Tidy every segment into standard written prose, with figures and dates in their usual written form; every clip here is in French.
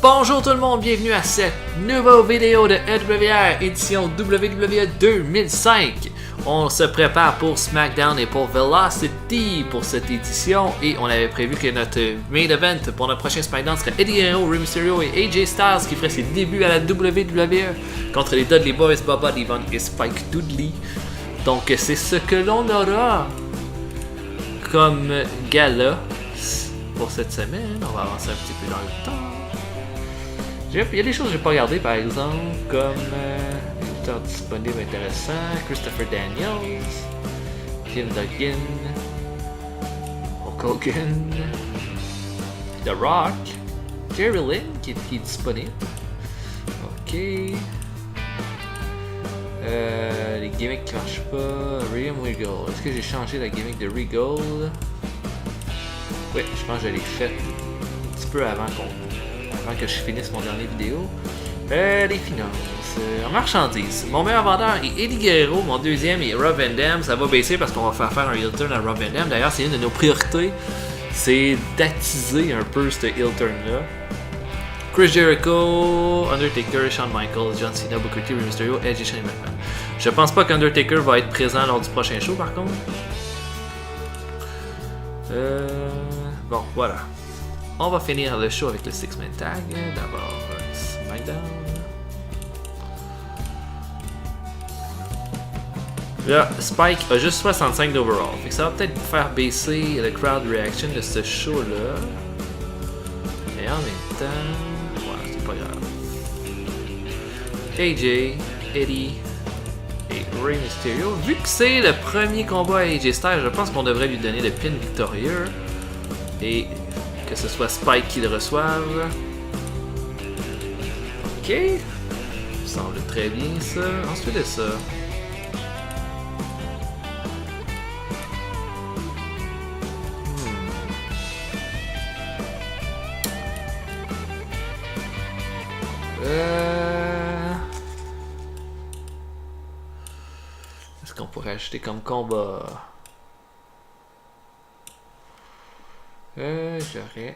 Bonjour tout le monde, bienvenue à cette nouvelle vidéo de EWR, édition WWE 2005. On se prépare pour SmackDown et pour Velocity pour cette édition et on avait prévu que notre main event pour notre prochain SmackDown serait Eddie Guerrero, Rey Mysterio et AJ Styles qui ferait ses débuts à la WWE contre les Dudley Boys, Bubba Devon et Spike Dudley. Donc c'est ce que l'on aura comme gala pour cette semaine. On va avancer un petit peu dans le temps. Il y a des choses que j'ai pas regardées par exemple, comme lutteurs disponibles intéressants, Christopher Daniels, Tim Duggan, Hulk Hogan, The Rock, Jerry Lynn qui est disponible. Ok. Les gimmicks qui marchent pas. William Regal. Est-ce que j'ai changé la gimmick de Regal? Oui, je pense que je l'ai faite un petit peu avant que je finisse mon dernier vidéo. Les finances. En marchandises. Mon meilleur vendeur est Eddie Guerrero. Mon deuxième est Rob Van Dam. Ça va baisser parce qu'on va faire un heel turn à Rob Van Dam. D'ailleurs, c'est une de nos priorités. C'est d'attiser un peu ce heel turn là. Chris Jericho, Undertaker, Shawn Michaels, John Cena, Booker T, Rey Mysterio, Edge et Shane McMahon. Je pense pas qu'Undertaker va être présent lors du prochain show par contre. Bon, voilà. On va finir le show avec le Six-Man Tag. D'abord, SmackDown. Là, Spike a juste 65 d'overall. Fait que ça va peut-être faire baisser le crowd reaction de ce show-là. Et en même temps, ouais, c'est pas grave. AJ, Eddie et Rey Mysterio. Vu que c'est le premier combat à AJ Styles, je pense qu'on devrait lui donner le pin victorieux. Et que ce soit Spike qui le reçoive. Ok. Ça semble très bien ça. Ensuite de ça. Est-ce qu'on pourrait ajouter comme combat? J'aurais.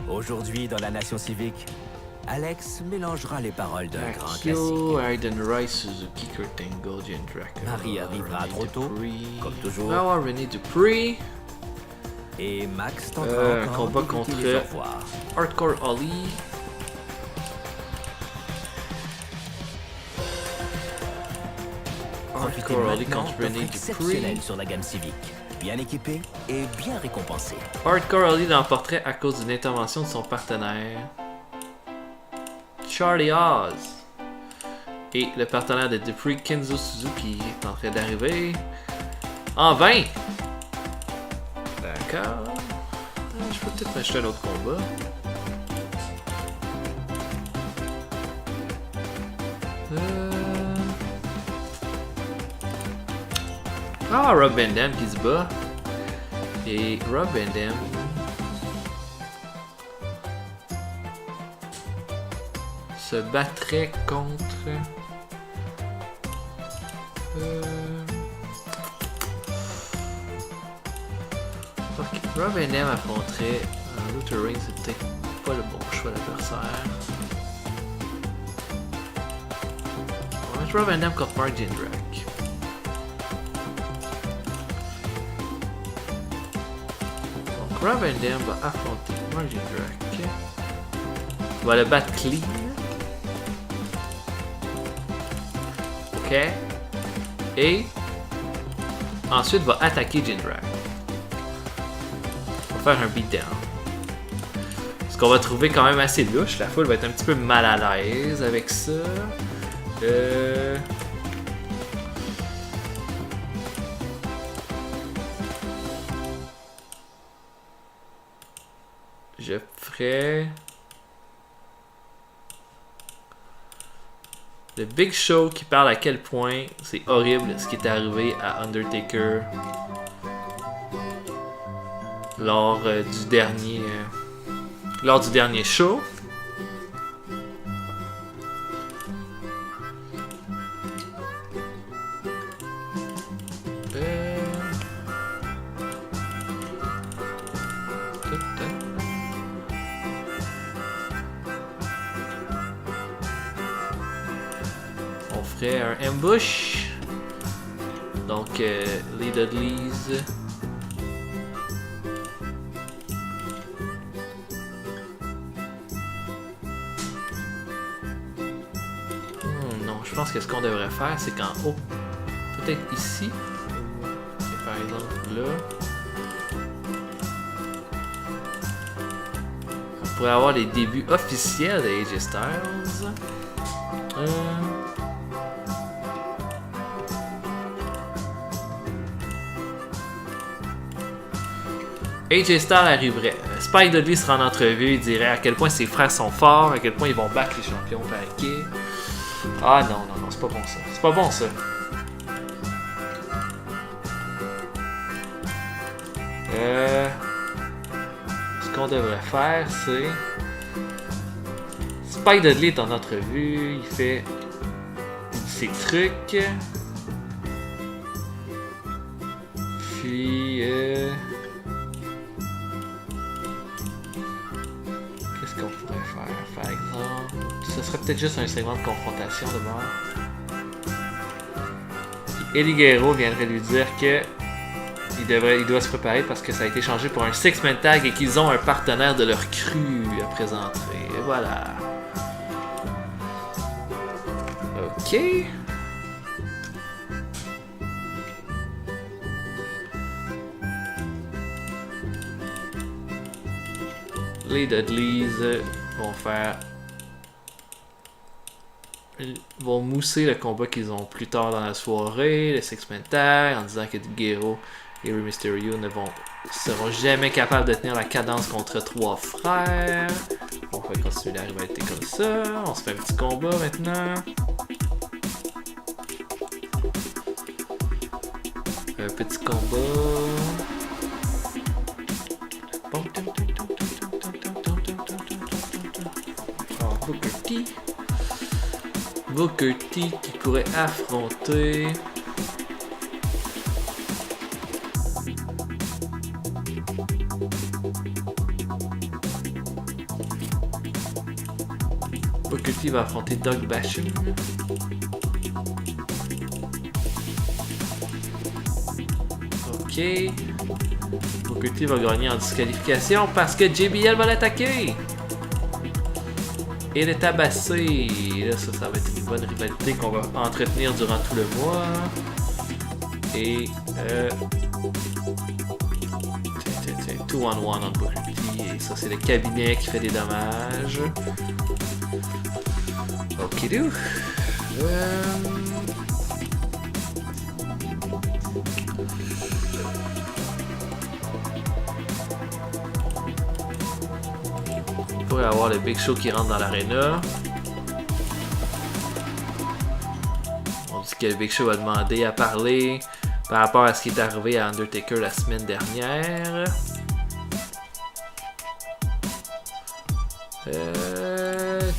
Aujourd'hui, dans la Nation Civique, Alex mélangera les paroles d'un grand classique. Aiden Rice, Suzuki, Kurt Angle, Jen Dracker. Marie arrivera trop tôt, comme toujours. René Dupree. Et Max tentera encore combat d'éviter contre les au revoir. Hardcore Holly. Profitez Hardcore Holly maintenant contre d'offres René Dupree. exceptionnelles sur la gamme Civique. Bien équipé et bien récompensé. Hardcore Holly l'emporterait à cause d'une intervention de son partenaire Charlie Oz. Et le partenaire de Dupree, Kenzo Suzuki, est en train d'arriver en 20. D'accord. Je peux peut-être m'acheter un autre combat. Rob Van Dam qui se bat. Et Rob Van Dam se battrait contre ok, Rob Van Dam affronterait Luther Reigns, c'est peut-être pas le bon choix d'adversaire. On va mettre Rob Van Dam contre Mark Jindrak. Rob Van Dam va affronter Mark Jindrak. Va le battre clean. Ok. Et ensuite va attaquer Jindrak. Va faire un beatdown. Ce qu'on va trouver quand même assez louche. La foule va être un petit peu mal à l'aise avec ça. Je ferais le Big Show qui parle à quel point c'est horrible ce qui est arrivé à Undertaker lors du dernier show. ferait un ambush. Donc, les Dudleys. Non, je pense que ce qu'on devrait faire, c'est qu'en haut, peut-être ici, et par exemple là, on pourrait avoir les débuts officiels de AJ Styles. AJ Styles arriverait. Spike Dudley sera en entrevue, il dirait à quel point ses frères sont forts, à quel point ils vont battre les champions par équipe. Ah non, non, non, c'est pas bon ça. C'est pas bon ça. Ce qu'on devrait faire, c'est... Spike Dudley est en entrevue, il fait ses trucs. Puis... qu'est-ce qu'on pourrait faire, par exemple? Ce serait peut-être juste un segment de confrontation de bord. Eddie Guerrero viendrait lui dire que il doit se préparer parce que ça a été changé pour un six-man tag et qu'ils ont un partenaire de leur cru à présenter. Et voilà. Ok. Les Dudleys vont mousser le combat qu'ils ont plus tard dans la soirée, le six-man tag, en disant que Guerrero et Rey Mysterio seront jamais capables de tenir la cadence contre trois frères. On va continuer la rivalité comme ça. On se fait un petit combat maintenant. Un petit combat. Booker T qui pourrait affronter Booker T va affronter Doug Basham. Ok. Booker T va gagner en disqualification parce que JBL va l'attaquer. Et le tabasser. Là, ça va être une bonne rivalité qu'on va entretenir durant tout le mois. Et 2-on-1 en Booker T. Et ça, c'est le cabinet qui fait des dommages. Ok, do. On pourrait avoir le Big Show qui rentre dans l'aréna. On dit que le Big Show a demandé à parler par rapport à ce qui est arrivé à Undertaker la semaine dernière.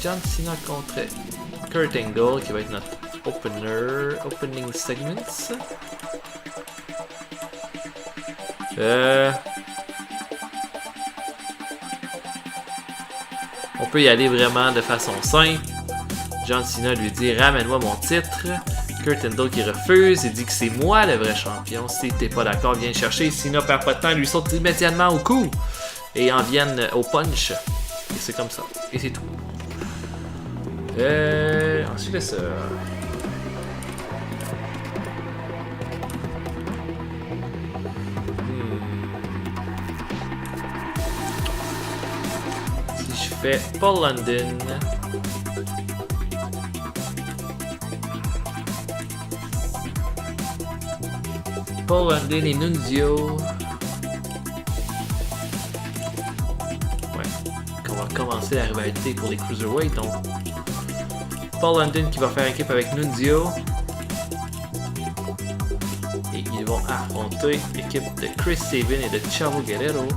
John Cena contre Kurt Angle qui va être notre opening segments. On peut y aller vraiment de façon simple. John Cena lui dit ramène-moi mon titre. Kurt Angle qui refuse, il dit que c'est moi le vrai champion. Si t'es pas d'accord, viens le chercher. Cena perd pas de temps, lui saute immédiatement au cou et en viennent au punch. Et c'est comme ça. Et c'est tout. Ensuite ça. Si je fais Paul London. Paul London et Nunzio. On va commencer la rivalité pour les Cruiserweight. Donc, Paul London qui va faire équipe avec Nunzio. Et ils vont affronter l'équipe de Chris Sabin et de Chavo Guerrero.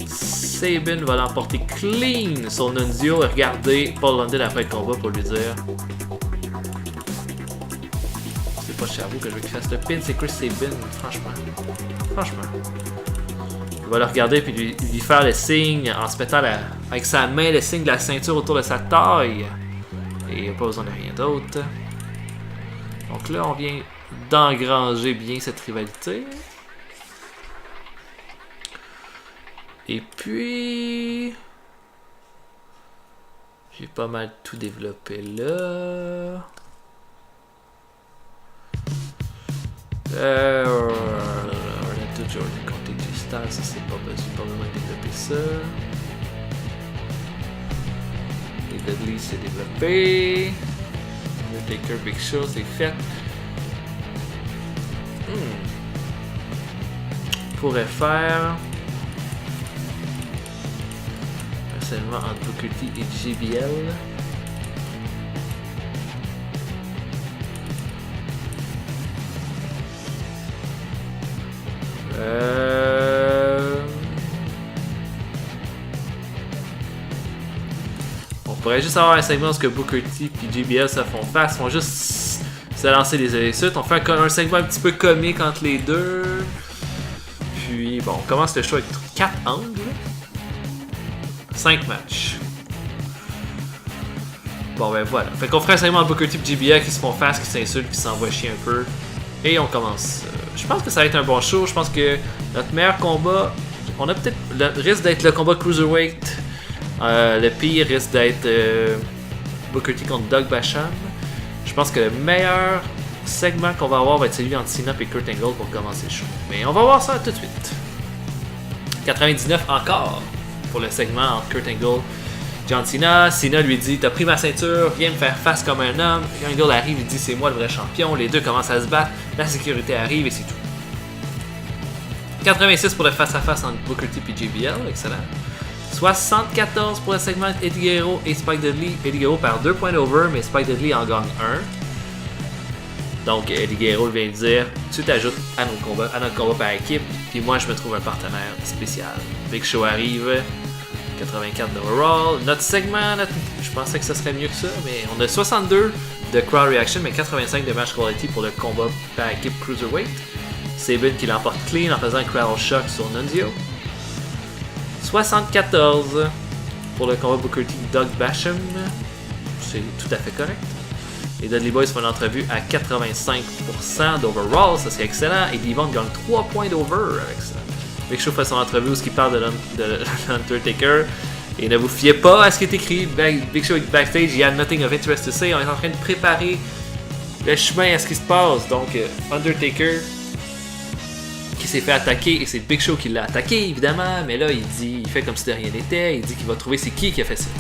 Sabin va l'emporter clean sur Nunzio et regarder Paul London après le combat pour lui dire c'est pas Chavo que je veux qu'il fasse le pin, c'est Chris Sabin, franchement. Il va le regarder puis lui faire le signe en se mettant avec sa main le signe de la ceinture autour de sa taille. Et il n'y a pas besoin de rien d'autre. Donc là, on vient d'engranger bien cette rivalité. Et puis... j'ai pas mal tout développé là. On a toujours compté du style, ça c'est pas besoin de développer ça. Et Dudley c'est développé. Undertaker, Big Show c'est fait. On pourrait faire un segment entre Booker T et JBL. On pourrait juste avoir un segment où Booker T et JBL se font face. Ils vont juste se lancer les insultes. On fait un segment un petit peu comique entre les deux. Puis bon, on commence le show avec 4 angles. 5 matchs. Bon ben voilà. Fait qu'on ferait un segment de Booker T et JBL qui se font face, qui s'insultent, qui s'envoient chier un peu. Et on commence. Je pense que ça va être un bon show. Je pense que notre meilleur combat, on a peut-être le risque d'être le combat Cruiserweight. Le pire risque d'être Booker T contre Doug Basham. Je pense que le meilleur segment qu'on va avoir va être celui entre Cena et Kurt Angle pour commencer le show. Mais on va voir ça tout de suite. 99 encore pour le segment entre Kurt Angle et John Cena. Cena lui dit: t'as pris ma ceinture, viens me faire face comme un homme. Angle arrive, il dit: c'est moi le vrai champion. Les deux commencent à se battre, la sécurité arrive et c'est tout. 86 pour le face-à-face entre Booker T et JBL, excellent. 74 pour le segment Eddie Guerrero et Spike Dudley. Eddie Guerrero perd 2 points d'over, mais Spike Dudley en gagne 1. Donc Eddie Guerrero vient de dire: tu t'ajoutes à notre combat par équipe, puis moi je me trouve un partenaire spécial. Big Show arrive, 84 d'overall. Notre segment, je pensais que ça serait mieux que ça, mais on a 62 de crowd reaction, mais 85 de match quality pour le combat par équipe Cruiserweight. Sabin qui l'emporte clean en faisant un crowd shock sur Nunzio. 74 pour le combat Booker T Doug Basham. C'est tout à fait correct. Les Dudley Boys font une entrevue à 85% d'overall, ça c'est excellent. Et Devon gagne 3 points d'over avec ça. Big Show fait son entrevue où il parle de l'Undertaker. Et ne vous fiez pas à ce qui est écrit. Big Show est backstage, il y a nothing of interest to say. On est en train de préparer le chemin à ce qui se passe. Donc Undertaker qui s'est fait attaquer, et c'est Big Show qui l'a attaqué évidemment, mais là il fait comme si de rien n'était, il dit qu'il va trouver c'est qui a fait ça.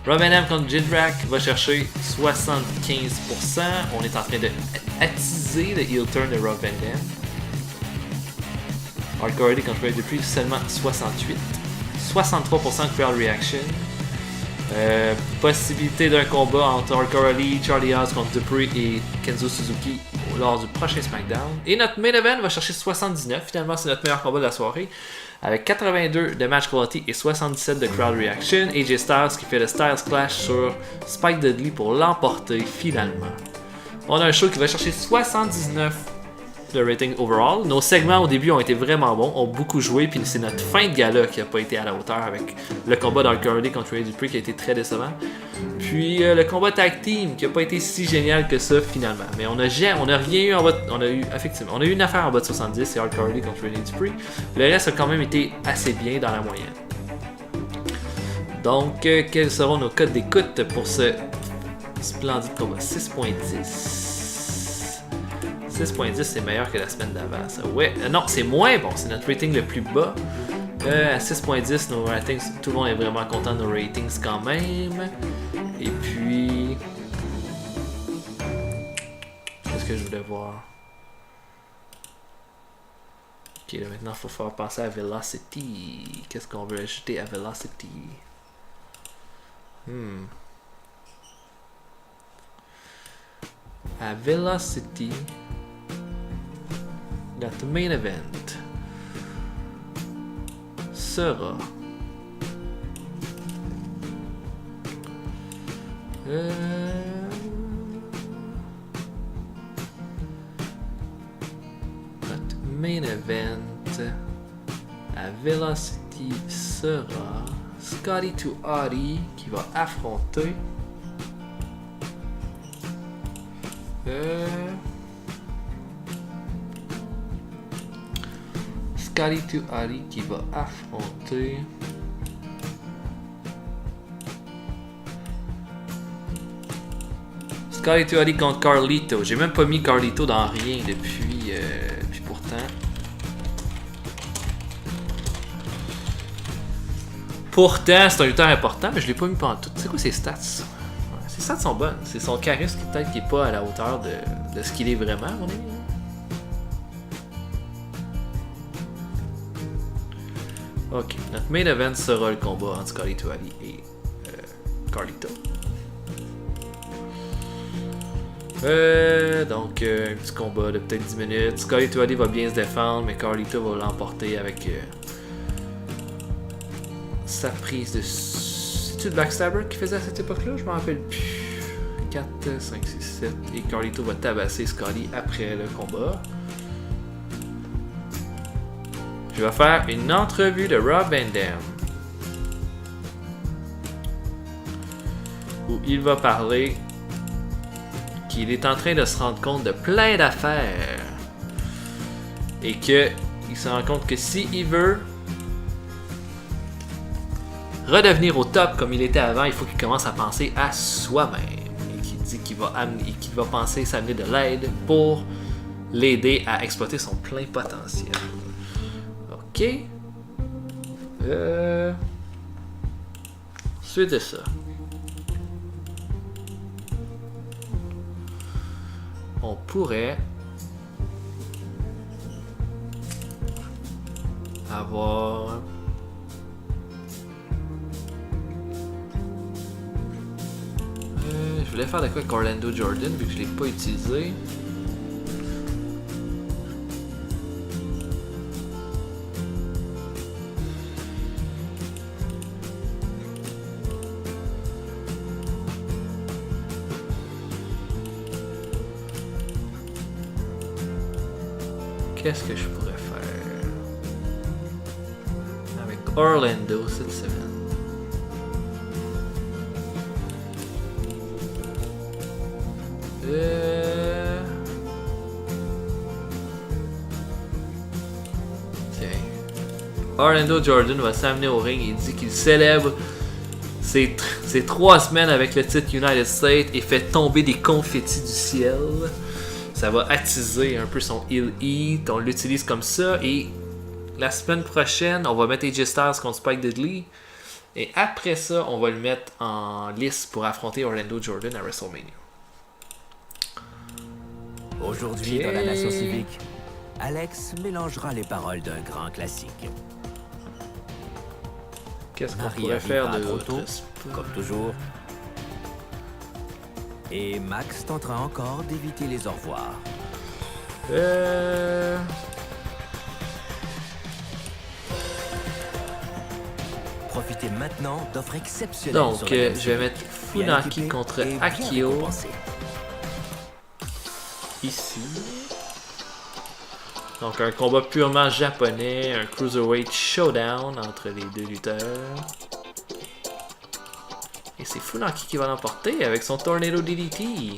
Rob Van Dam contre Jindrak va chercher 75%, on est en train de attiser le heel turn de Rob Van Dam. Hardcore Hardy contre Ray Dupree seulement 68, 63% crowd reaction. Possibilité d'un combat entre Hardcore Hardy, Charlie Haas contre Dupree et Kenzo Suzuki lors du prochain SmackDown. Et notre main event va chercher 79. Finalement, c'est notre meilleur combat de la soirée. Avec 82 de match quality et 77 de crowd reaction. AJ Styles qui fait le Styles Clash sur Spike Dudley pour l'emporter finalement. On a un show qui va chercher 79 de rating overall. Nos segments au début ont été vraiment bons, ont beaucoup joué, puis c'est notre fin de gala qui n'a pas été à la hauteur avec le combat d'Hardcore Hardy contre Ray Dupree qui a été très décevant. Puis le combat tag team qui n'a pas été si génial que ça finalement. Mais on a rien eu en bas, on a eu une affaire en bas de 70, c'est Hardcore Hardy contre Ray Dupree. Le reste a quand même été assez bien dans la moyenne. Donc quels seront nos codes d'écoute pour ce splendide combat? 6.10. 6.10 c'est meilleur que la semaine d'avant, ça. Ouais, non, c'est moins bon, c'est notre rating le plus bas. À 6.10, nos ratings, tout le monde est vraiment content de nos ratings quand même. Et puis... qu'est-ce que je voulais voir? Ok, là, maintenant, il faut faire penser à Velocity. Qu'est-ce qu'on veut ajouter à Velocity? À Velocity... notre main event sera notre main event à Velocity sera Scotty 2 Hotty qui va affronter Scotty 2 Hotty qui va affronter Scotty 2 Hotty contre Carlito. J'ai même pas mis Carlito dans rien depuis pourtant. Pourtant, c'est un lutteur important, mais je l'ai pas mis pendant tout. C'est quoi ses stats? Ouais, ses stats sont bonnes. C'est son charisme qui peut-être qui est pas à la hauteur de ce qu'il est vraiment, à mon avis. Ok, notre main event sera le combat entre Scotty 2 Hotty et Carlito. Donc, un petit combat de peut-être 10 minutes. Scotty 2 Hotty va bien se défendre, mais Carlito va l'emporter avec sa prise de... C'est-tu le Backstabber qui faisait à cette époque-là? Je m'en rappelle plus. 4, 5, 6, 7. Et Carlito va tabasser Scotty après le combat. Je vais faire une entrevue de Rob Van Dam. Où il va parler qu'il est en train de se rendre compte de plein d'affaires. Et qu'il se rend compte que s'il veut redevenir au top comme il était avant, il faut qu'il commence à penser à soi-même. Et qu'il dit qu'il va penser s'amener de l'aide pour l'aider à exploiter son plein potentiel. Ok. Suite de ça. On pourrait avoir je voulais faire de quoi avec Orlando Jordan vu que je l'ai pas utilisé. Qu'est-ce que je pourrais faire avec Orlando cette semaine? Tiens. Orlando Jordan va s'amener au ring et il dit qu'il célèbre ses 3 semaines avec le titre United States et fait tomber des confettis du ciel. Ça va attiser un peu son Heel Heat. On l'utilise comme ça. Et la semaine prochaine, on va mettre AJ Styles contre Spike Dudley. Et après ça, on va le mettre en lice pour affronter Orlando Jordan à WrestleMania. Aujourd'hui, dans la Nation civique, Alex mélangera les paroles d'un grand classique. Qu'est-ce qu'on pourrait faire de tôt, comme toujours. Et Max tentera encore d'éviter les au revoir. Profitez maintenant d'offres exceptionnelles. Donc, je vais mettre Funaki contre Akio. Ici. Donc, un combat purement japonais, un Cruiserweight Showdown entre les deux lutteurs. Et c'est Funaki qui va l'emporter avec son Tornado DDT.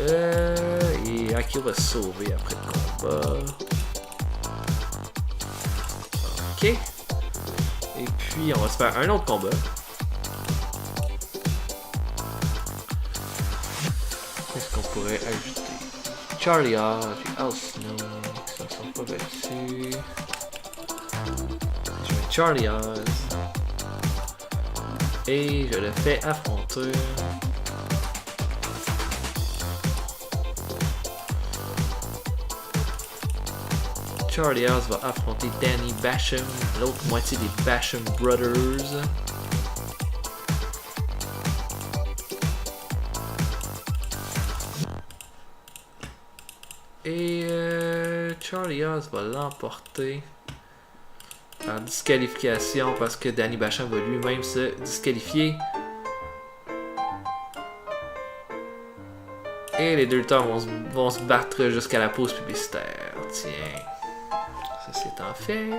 Et Akio va se sauver après le combat. Ok. Et puis, on va se faire un autre combat. Qu'est-ce qu'on pourrait ajouter? Charlie Haas, Al Snow, ça ne sont pas battus. Je mets Charlie Haas. Et je le fais affronter. Charlie Haas va affronter Danny Basham, l'autre moitié des Basham Brothers. Et Charlie Haas va l'emporter par disqualification parce que Danny Basham va lui-même se disqualifier. Et les deux lutteurs vont se battre jusqu'à la pause publicitaire. Tiens, ça c'est en fait.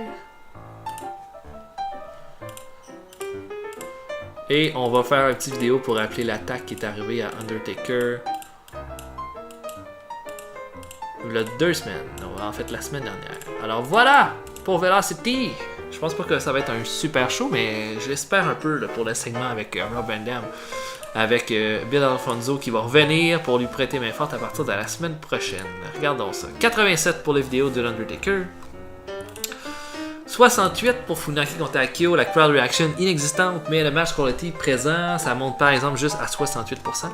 Et on va faire une petite vidéo pour rappeler l'attaque qui est arrivée à Undertaker. Il y a 2 semaines. Non, en fait, la semaine dernière. Alors voilà pour Velocity. Je pense pas que ça va être un super show, mais j'espère un peu là, pour le segment avec Rob Van Dam. Avec Bill Alfonso qui va revenir pour lui prêter main forte à partir de la semaine prochaine. Regardons ça. 87 pour les vidéos de l'Undertaker. 68 pour Funaki contre Akio, la crowd reaction inexistante, mais le match quality présent, ça monte par exemple juste à 68%.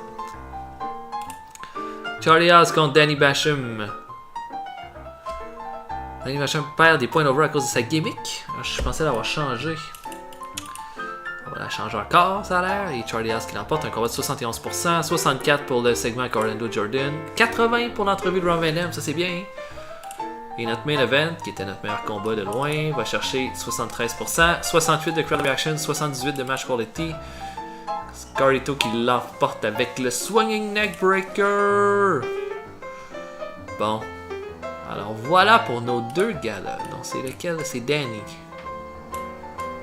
Charlie Haas contre Danny Basham. Danny Basham perd des points over à cause de sa gimmick. Je pensais l'avoir changé. On va la changer encore, ça a l'air. Et Charlie Haas qui l'emporte, un combat de 71%. 64 pour le segment avec Orlando Jordan. 80 pour l'entrevue de Rob Van Dam, ça c'est bien. Et notre main event, qui était notre meilleur combat de loin, va chercher 73%. 68 de crowd reaction, 78 de match quality. Scarlito qui l'emporte avec le swinging neck breaker. Bon. Alors voilà pour nos 2 gars-là. Donc c'est lequel? C'est Danny.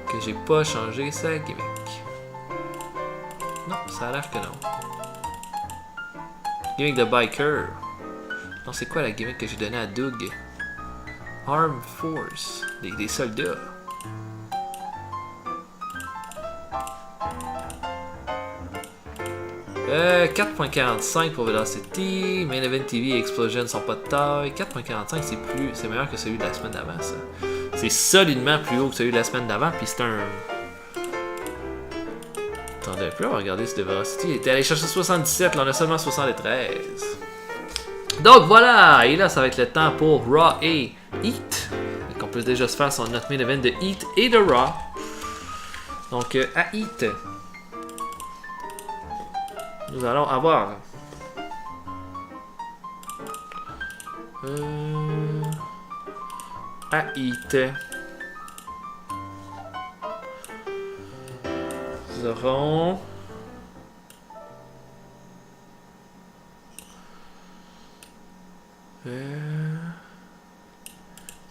Que j'ai pas changé sa gimmick. Non, ça a l'air que non. Gimmick de biker. Non, c'est quoi la gimmick que j'ai donnée à Doug? Armed Force. Des soldats. Euh, 4.45 pour Velocity. Main Event TV et Explosion sont pas de taille. 4.45 c'est meilleur que celui de la semaine d'avant, ça. C'est solidement plus haut que celui de la semaine d'avant, puis c'est un... Attendez un peu, on va regarder ce de Velocity. Il était allé chercher 77, là on a seulement 73. Donc voilà, et là ça va être le temps pour Raw et Heat. Donc on peut déjà se faire notre main event de Heat et de Raw. Donc à Heat, nous allons avoir à Heat, nous aurons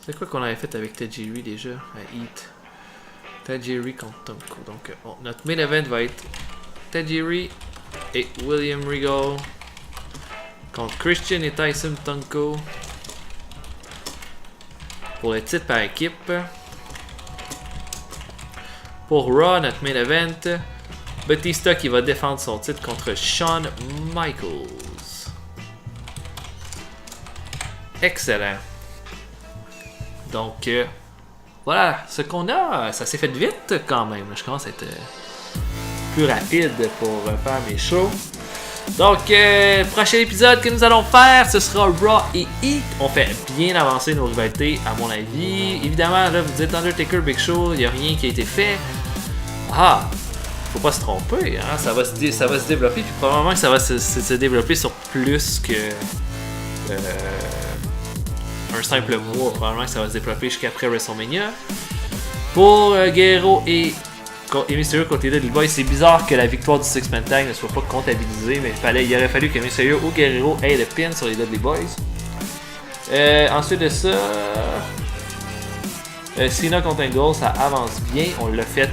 c'est quoi qu'on avait fait avec Tajiri déjà à Heat? Tajiri contre Tonko. Donc notre main event va être Tajiri et William Regal contre Christian et Tyson Tonko pour le titre par équipe. Pour Raw, notre main event, Batista qui va défendre son titre contre Shawn Michaels. Excellent. Donc, voilà, ce qu'on a, ça s'est fait vite quand même. Je commence à être plus rapide pour faire mes shows. Donc, prochain épisode que nous allons faire, ce sera Raw et Heat. On fait bien avancer nos rivalités, à mon avis. Évidemment, là, vous dites Undertaker, Big Show, il n'y a rien qui a été fait. Ah, faut pas se tromper, hein? Ça va se développer, puis probablement que ça va se développer sur plus que un simple mois. Probablement que ça va se développer jusqu'après WrestleMania. Pour Guerrero et Mysterio contre les Dudley Boys, c'est bizarre que la victoire du Six Man Tag ne soit pas comptabilisée, mais il aurait fallu que Mysterio ou Guerrero aient le pin sur les Dudley Boys. Ensuite de ça, Cena contre Angle, ça avance bien. On l'a fait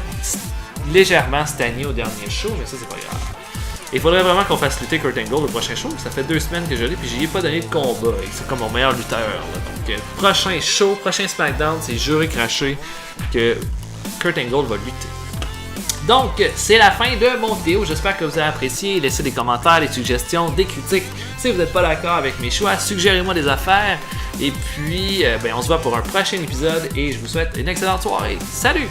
légèrement cette année au dernier show, mais ça c'est pas grave. Il faudrait vraiment qu'on fasse lutter Kurt Angle le prochain show. Ça fait 2 semaines que je l'ai, puis j'y ai pas donné de combat. C'est comme mon meilleur lutteur. Là. Donc, prochain show, prochain SmackDown, c'est juré craché que Kurt Angle va lutter. Donc, c'est la fin de mon vidéo. J'espère que vous avez apprécié. Laissez des commentaires, des suggestions, des critiques. Si vous n'êtes pas d'accord avec mes choix, suggérez-moi des affaires. Et puis, on se voit pour un prochain épisode. Et je vous souhaite une excellente soirée. Salut!